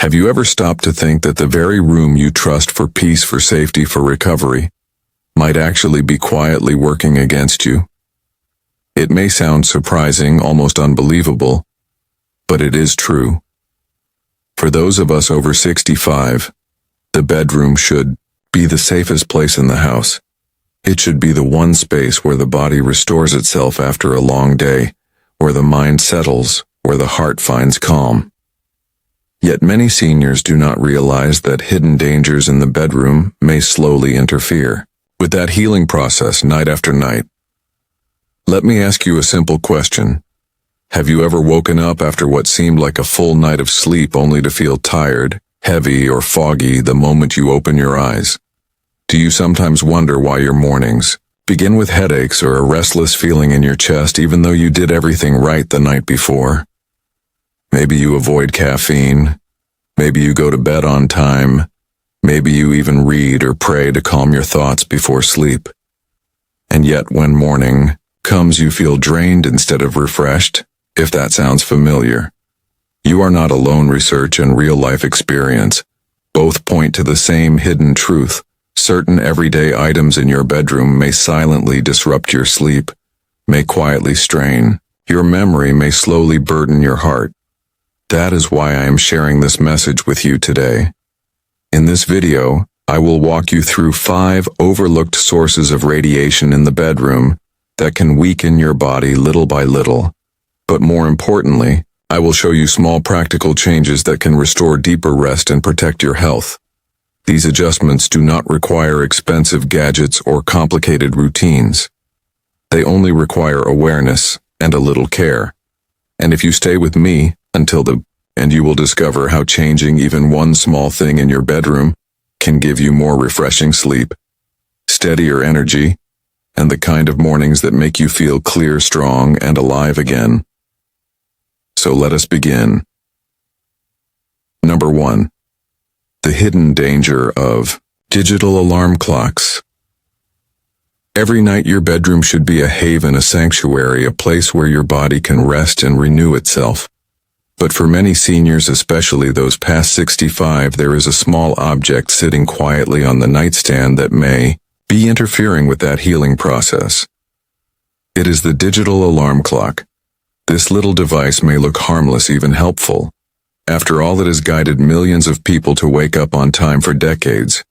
Have you ever stopped to think that the very room you trust for peace, for safety, for recovery, might actually be quietly working against you? It may sound surprising, almost unbelievable, but it is true. For those of us over 65, the bedroom should be the safest place in the house. It should be the one space where the body restores itself after a long day, where the mind settles, where the heart finds calm. Yet many seniors do not realize that hidden dangers in the bedroom may slowly interfere with that healing process night after night. Let me ask you a simple question. Have you ever woken up after what seemed like a full night of sleep only to feel tired, heavy, or foggy the moment you open your eyes? Do you sometimes wonder why your mornings begin with headaches or a restless feeling in your chest even though you did everything right the night before? Maybe you avoid caffeine. Maybe you go to bed on time. Maybe you even read or pray to calm your thoughts before sleep. And yet when morning comes, you feel drained instead of refreshed. If that sounds familiar, you are not alone. Research and real-life experience both point to the same hidden truth. Certain everyday items in your bedroom may silently disrupt your sleep, may quietly strain your memory, may slowly burden your heart. That is why I am sharing this message with you today. In this video, I will walk you through 5 overlooked sources of radiation in the bedroom that can weaken your body little by little. But more importantly, I will show you small practical changes that can restore deeper rest and protect your health. These adjustments do not require expensive gadgets or complicated routines. They only require awareness and a little care. And if you stay with me until the end, you will discover how changing even one small thing in your bedroom can give you more refreshing sleep, steadier energy, and the kind of mornings that make you feel clear, strong, and alive again. So let us begin. Number 1. The hidden danger of digital alarm clocks. Every night your bedroom should be a haven, a sanctuary, a place where your body can rest and renew itself. But for many seniors, especially those past 65, there is a small object sitting quietly on the nightstand that may be interfering with that healing process. It is the digital alarm clock. This little device may look harmless, even helpful. After all, it has guided millions of people to wake up on time for decades.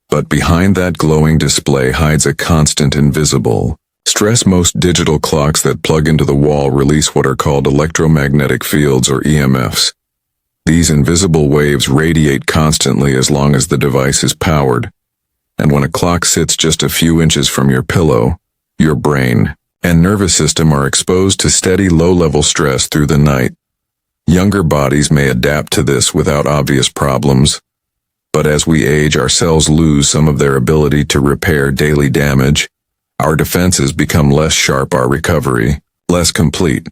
But behind that glowing display hides a constant, invisible stress. Most digital clocks that plug into the wall release what are called electromagnetic fields, or EMFs. These invisible waves radiate constantly as long as the device is powered. And when a clock sits just a few inches from your pillow, your brain and nervous system are exposed to steady low-level stress through the night. Younger bodies may adapt to this without obvious problems, but as we age, our cells lose some of their ability to repair daily damage. Our defenses become less sharp, our recovery less complete.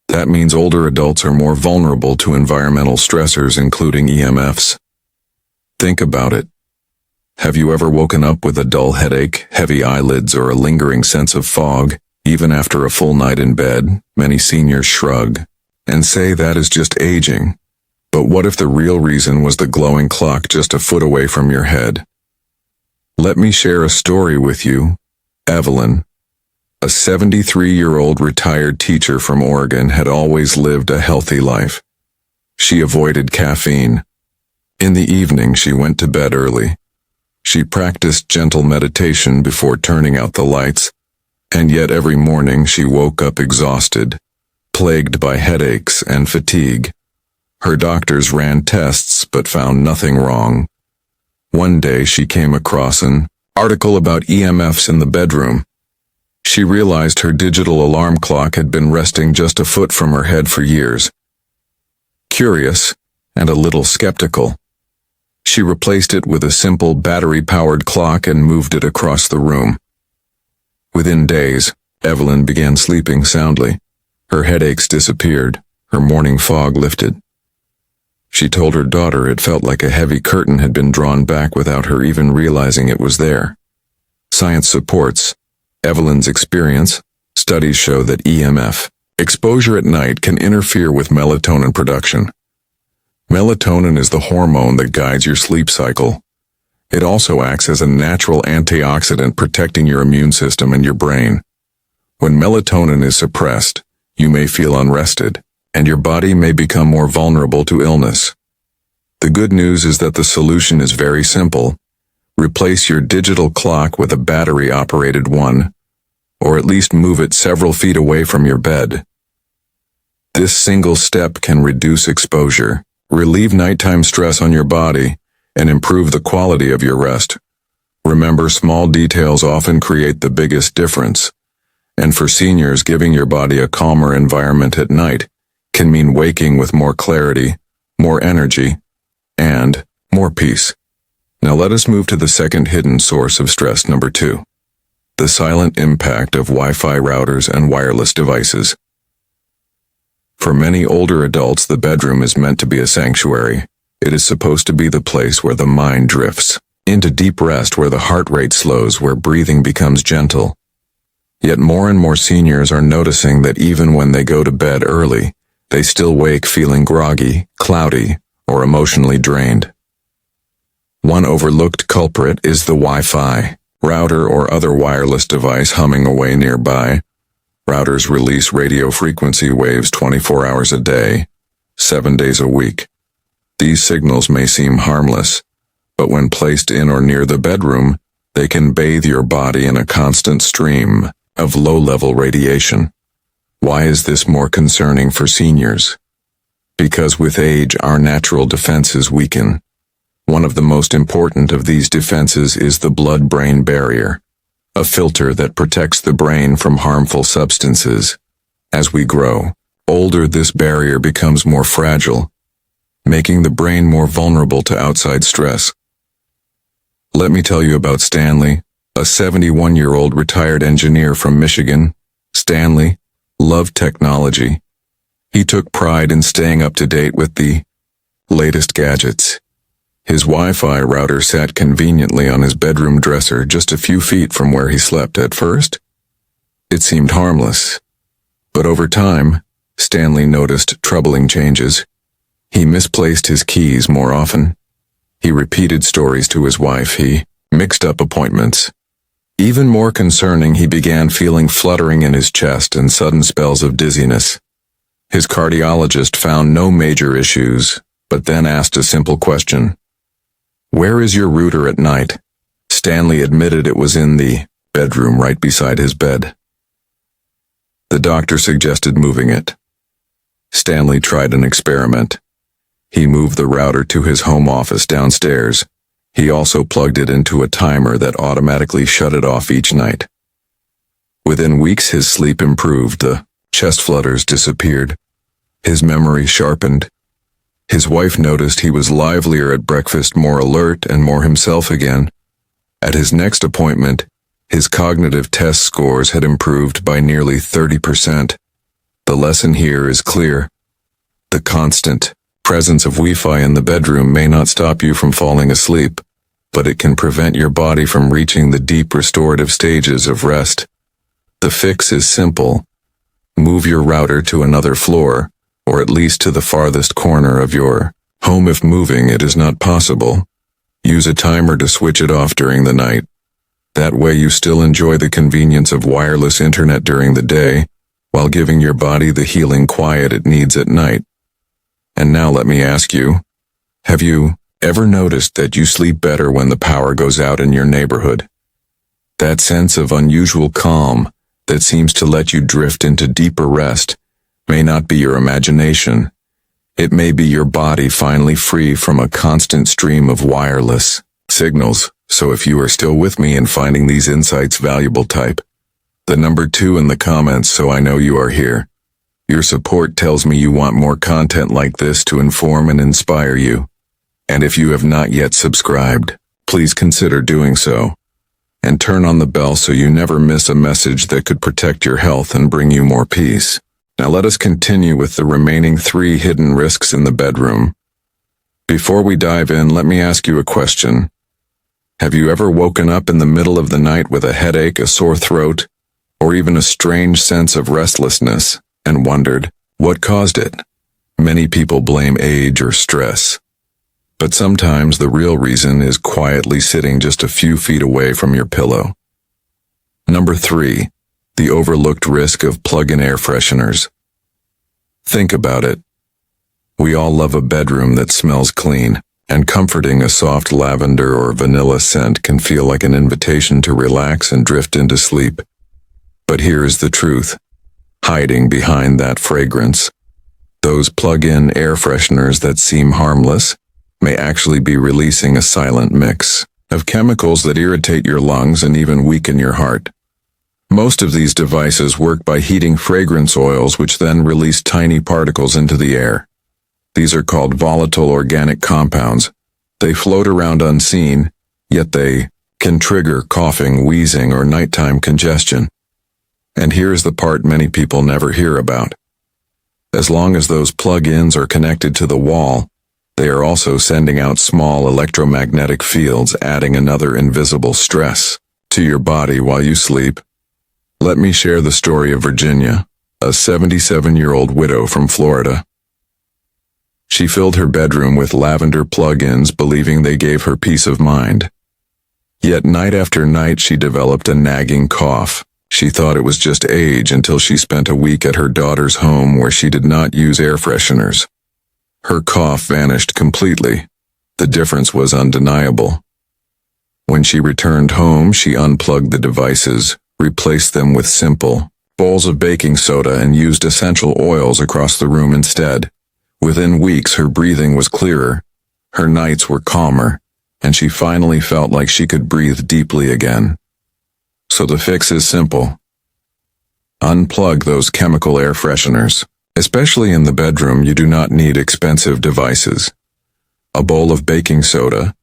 That means older adults are more vulnerable to environmental stressors, including EMFs. Think about it. Have you ever woken up with a dull headache, heavy eyelids, or a lingering sense of fog, even after a full night in bed? Many seniors shrug and say that is just aging. But what if the real reason was the glowing clock just a foot away from your head? Let me share a story with you. Evelyn, a 73-year-old retired teacher from Oregon, had always lived a healthy life. She avoided caffeine. In the evening, she went to bed early. She practiced gentle meditation before turning out the lights, and yet every morning she woke up exhausted, plagued by headaches and fatigue. Her doctors ran tests but found nothing wrong. One day she came across an article about EMFs in the bedroom. She realized her digital alarm clock had been resting just a foot from her head for years. Curious and a little skeptical, she replaced it with a simple battery-powered clock and moved it across the room. Within days, Evelyn began sleeping soundly. Her headaches disappeared. Her morning fog lifted. She told her daughter it felt like a heavy curtain had been drawn back without her even realizing it was there. Science supports Evelyn's experience. Studies show that EMF exposure at night can interfere with melatonin production. Melatonin is the hormone that guides your sleep cycle. It also acts as a natural antioxidant protecting your immune system and your brain. When melatonin is suppressed, you may feel unrested, and your body may become more vulnerable to illness. The good news is that the solution is very simple. Replace your digital clock with a battery-operated one, or at least move it several feet away from your bed. This single step can reduce exposure, relieve nighttime stress on your body, and improve the quality of your rest. Remember, small details often create the biggest difference. And for seniors, giving your body a calmer environment at night can mean waking with more clarity, more energy, and more peace. Now let us move to the second hidden source of stress, number 2. The silent impact of Wi-Fi routers and wireless devices. For many older adults, the bedroom is meant to be a sanctuary. It is supposed to be the place where the mind drifts into deep rest, where the heart rate slows, where breathing becomes gentle. Yet more and more seniors are noticing that even when they go to bed early, they still wake feeling groggy, cloudy, or emotionally drained. One overlooked culprit is the Wi-Fi router or other wireless device humming away nearby. Routers release radio frequency waves 24 hours a day, 7 days a week. These signals may seem harmless, but when placed in or near the bedroom, they can bathe your body in a constant stream of low-level radiation. Why is this more concerning for seniors? Because with age, our natural defenses weaken. One of the most important of these defenses is the blood-brain barrier, a filter that protects the brain from harmful substances. As we grow older, this barrier becomes more fragile, making the brain more vulnerable to outside stress. Let me tell you about Stanley, a 71-year-old retired engineer from Michigan. Stanley loved technology. He took pride in staying up to date with the latest gadgets. His Wi-Fi router sat conveniently on his bedroom dresser just a few feet from where he slept. At first, it seemed harmless. But over time, Stanley noticed troubling changes. He misplaced his keys more often. He repeated stories to his wife. He mixed up appointments. Even more concerning, he began feeling fluttering in his chest and sudden spells of dizziness. His cardiologist found no major issues, but then asked a simple question. "Where is your router at night?" Stanley admitted it was in the bedroom right beside his bed. The doctor suggested moving it. Stanley tried an experiment. He moved the router to his home office downstairs. He also plugged it into a timer that automatically shut it off each night. Within weeks, his sleep improved, the chest flutters disappeared, his memory sharpened. His wife noticed he was livelier at breakfast, more alert and more himself again. At his next appointment, his cognitive test scores had improved by nearly 30%. The lesson here is clear. The constant presence of Wi-Fi in the bedroom may not stop you from falling asleep, but it can prevent your body from reaching the deep restorative stages of rest. The fix is simple. Move your router to another floor, or at least to the farthest corner of your home if moving it is not possible. Use a timer to switch it off during the night. That way you still enjoy the convenience of wireless internet during the day, while giving your body the healing quiet it needs at night. And now let me ask you, have you ever noticed that you sleep better when the power goes out in your neighborhood? That sense of unusual calm that seems to let you drift into deeper rest may not be your imagination. It may be your body finally free from a constant stream of wireless signals. So if you are still with me in finding these insights valuable, type the number 2 in the comments so I know you are here. Your support tells me you want more content like this to inform and inspire you. And if you have not yet subscribed, please consider doing so. And turn on the bell so you never miss a message that could protect your health and bring you more peace. Now let us continue with the remaining 3 hidden risks in the bedroom. Before we dive in, let me ask you a question. Have you ever woken up in the middle of the night with a headache, a sore throat, or even a strange sense of restlessness, and wondered what caused it? Many people blame age or stress, but sometimes the real reason is quietly sitting just a few feet away from your pillow. Number 3, the overlooked risk of plug-in air fresheners. Think about it. We all love a bedroom that smells clean, and comforting a soft lavender or vanilla scent can feel like an invitation to relax and drift into sleep. But here is the truth. Hiding behind that fragrance, those plug-in air fresheners that seem harmless may actually be releasing a silent mix of chemicals that irritate your lungs and even weaken your heart. Most of these devices work by heating fragrance oils, which then release tiny particles into the air. These are called volatile organic compounds. They float around unseen, yet they can trigger coughing, wheezing, or nighttime congestion. And here's the part many people never hear about. As long as those plug-ins are connected to the wall, they are also sending out small electromagnetic fields, adding another invisible stress to your body while you sleep. Let me share the story of Virginia, a 77-year-old widow from Florida. She filled her bedroom with lavender plug-ins, believing they gave her peace of mind. Yet night after night she developed a nagging cough. She thought it was just age until she spent a week at her daughter's home where she did not use air fresheners. Her cough vanished completely. The difference was undeniable. When she returned home, she unplugged the devices, replaced them with simple bowls of baking soda, and used essential oils across the room instead. Within weeks, her breathing was clearer, her nights were calmer, and she finally felt like she could breathe deeply again. So the fix is simple. Unplug those chemical air fresheners. Especially in the bedroom, you do not need expensive devices. A bowl of baking soda,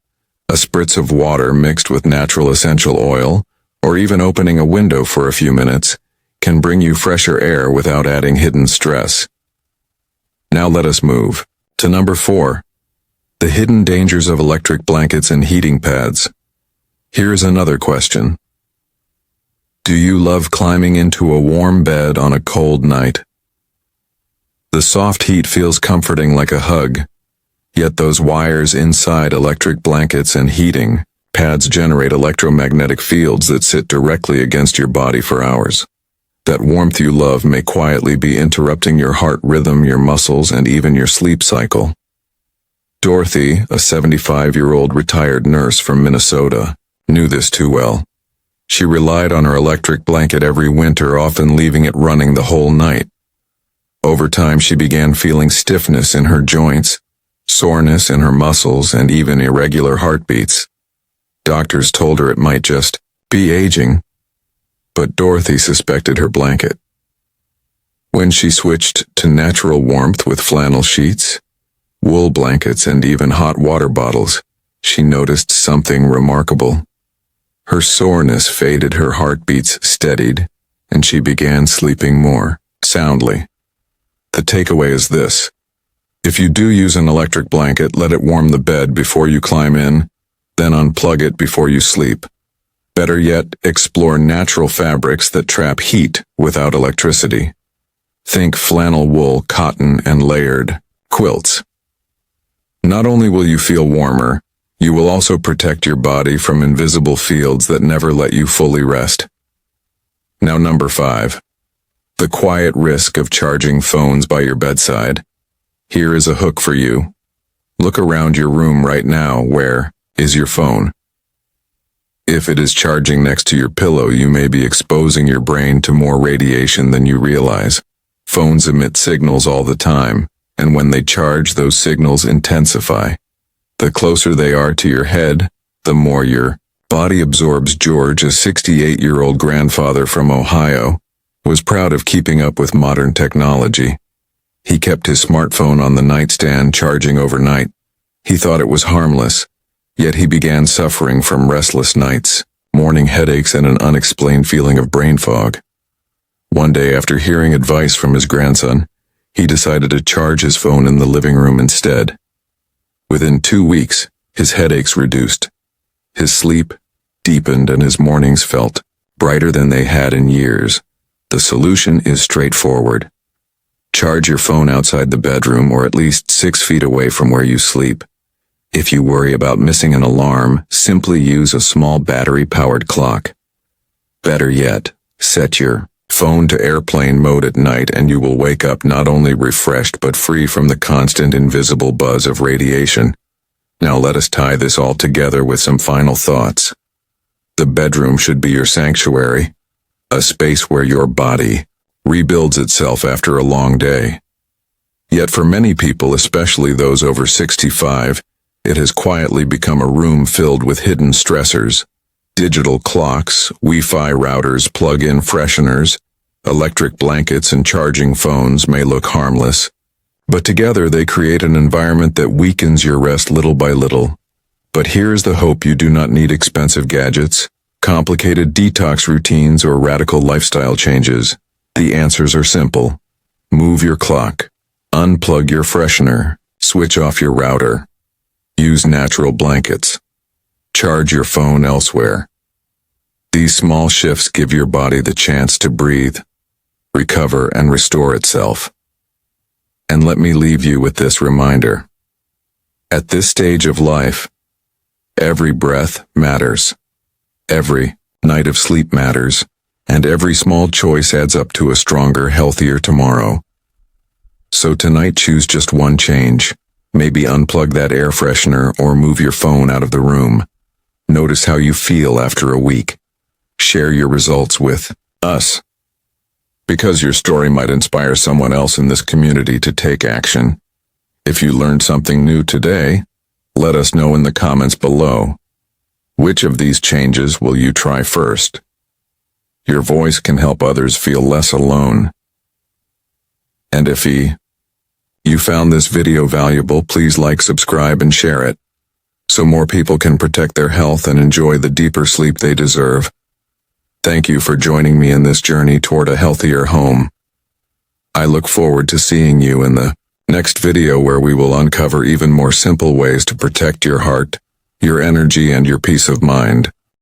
a spritz of water mixed with natural essential oil, or even opening a window for a few minutes can bring you fresher air without adding hidden stress. Now let us move to number 4, the hidden dangers of electric blankets and heating pads. Here's another question. Do you love climbing into a warm bed on a cold night? The soft heat feels comforting like a hug, yet those wires inside electric blankets and heating pads generate electromagnetic fields that sit directly against your body for hours. That warmth you love may quietly be interrupting your heart rhythm, your muscles, and even your sleep cycle. Dorothy, a 75-year-old retired nurse from Minnesota, knew this too well. She relied on her electric blanket every winter, often leaving it running the whole night. Over time, she began feeling stiffness in her joints, soreness in her muscles, and even irregular heartbeats. Doctors told her it might just be aging, but Dorothy suspected her blanket. When she switched to natural warmth with flannel sheets, wool blankets, and even hot water bottles, she noticed something remarkable. Her soreness faded, her heartbeats steadied, and she began sleeping more soundly. The takeaway is this. If you do use an electric blanket, let it warm the bed before you climb in, then unplug it before you sleep. Better yet, explore natural fabrics that trap heat without electricity. Think flannel, wool, cotton, and layered quilts. Not only will you feel warmer, you will also protect your body from invisible fields that never let you fully rest. Now number 5. The quiet risk of charging phones by your bedside. Here is a hook for you. Look around your room right now. Where is your phone? If it is charging next to your pillow, you may be exposing your brain to more radiation than you realize. Phones emit signals all the time, and when they charge, those signals intensify. The closer they are to your head, the more your body absorbs. George, a 68-year-old grandfather from Ohio, was proud of keeping up with modern technology. He kept his smartphone on the nightstand charging overnight. He thought it was harmless, yet he began suffering from restless nights, morning headaches, and an unexplained feeling of brain fog. One day, after hearing advice from his grandson, he decided to charge his phone in the living room instead. Within 2 weeks, his headaches reduced. His sleep deepened and his mornings felt brighter than they had in years. The solution is straightforward. Charge your phone outside the bedroom or at least 6 feet away from where you sleep. If you worry about missing an alarm, simply use a small battery-powered clock. Better yet, set your phone to airplane mode at night and you will wake up not only refreshed but free from the constant invisible buzz of radiation. Now let us tie this all together with some final thoughts. The bedroom should be your sanctuary, a space where your body rebuilds itself after a long day. Yet for many people, especially those over 65, it has quietly become a room filled with hidden stressors. Digital clocks, Wi-Fi routers, plug-in fresheners, electric blankets, and charging phones may look harmless, but together they create an environment that weakens your rest little by little. But here's the hope: you do not need expensive gadgets, complicated detox routines, or radical lifestyle changes. The answers are simple. Move your clock. Unplug your freshener. Switch off your router. Use natural blankets. Charge your phone elsewhere. These small shifts give your body the chance to breathe, recover, and restore itself. And let me leave you with this reminder. At this stage of life, every breath matters. Every night of sleep matters, and every small choice adds up to a stronger, healthier tomorrow. So tonight, choose just one change. Maybe unplug that air freshener or move your phone out of the room. Notice how you feel after a week. Share your results with us, because your story might inspire someone else in this community to take action. If you learned something new today, let us know in the comments below. Which of these changes will you try first? Your voice can help others feel less alone. And if you found this video valuable, please like, subscribe, and share it, so more people can protect their health and enjoy the deeper sleep they deserve. Thank you for joining me in this journey toward a healthier home. I look forward to seeing you in the next video, where we will uncover even more simple ways to protect your heart, your energy, and your peace of mind.